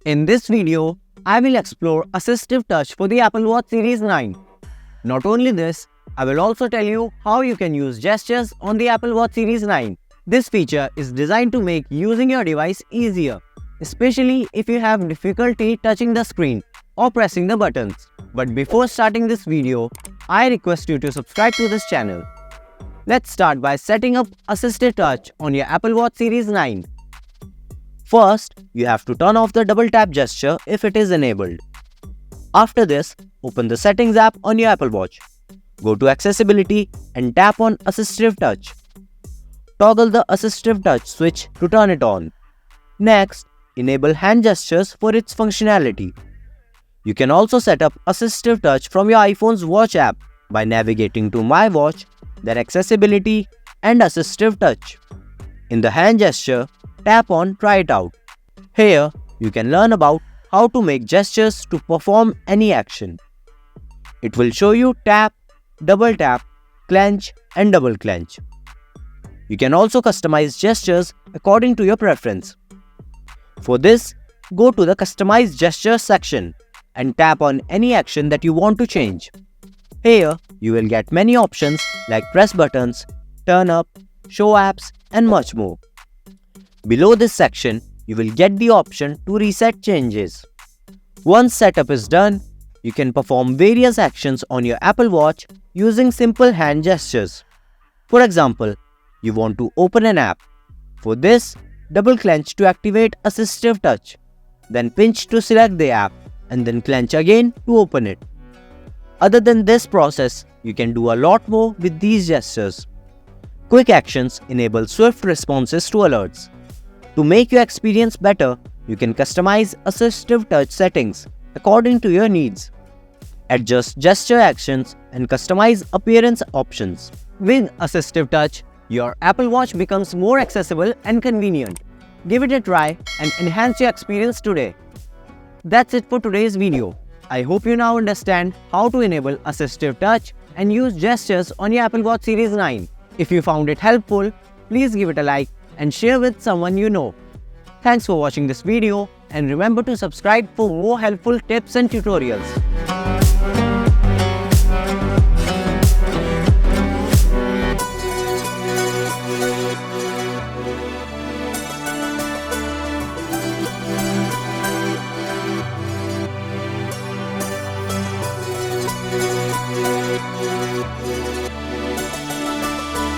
In this video, I will explore Assistive Touch for the Apple Watch Series 9. Not only this, I will also tell you how you can use gestures on the Apple Watch Series 9. This feature is designed to make using your device easier, especially if you have difficulty touching the screen or pressing the buttons. But before starting this video, I request you to subscribe to this channel. Let's start by setting up Assistive Touch on your Apple Watch Series 9. First, you have to turn off the double tap gesture if it is enabled. After this, open the Settings app on your Apple Watch. Go to Accessibility and tap on Assistive Touch. Toggle the Assistive Touch switch to turn it on. Next, enable hand gestures for its functionality. You can also set up Assistive Touch from your iPhone's Watch app by navigating to My Watch, then Accessibility and Assistive Touch. In the hand gesture, tap on Try It Out. Here, you can learn about how to make gestures to perform any action. It will show you tap, double tap, clench and double clench. You can also customize gestures according to your preference. For this, go to the Customize Gestures section and tap on any action that you want to change. Here, you will get many options like press buttons, turn up, show apps and much more. Below this section, you will get the option to reset changes. Once setup is done, you can perform various actions on your Apple Watch using simple hand gestures. For example, you want to open an app. For this, double clench to activate Assistive Touch, then pinch to select the app and then clench again to open it. Other than this process, you can do a lot more with these gestures. Quick actions enable swift responses to alerts. To make your experience better, you can customize Assistive Touch settings according to your needs. Adjust gesture actions and customize appearance options. With Assistive Touch, your Apple Watch becomes more accessible and convenient. Give it a try and enhance your experience today. That's it for today's video. I hope you now understand how to enable Assistive Touch and use gestures on your Apple Watch Series 9. If you found it helpful, please give it a like and share with someone you know. Thanks for watching this video and remember to subscribe for more helpful tips and tutorials.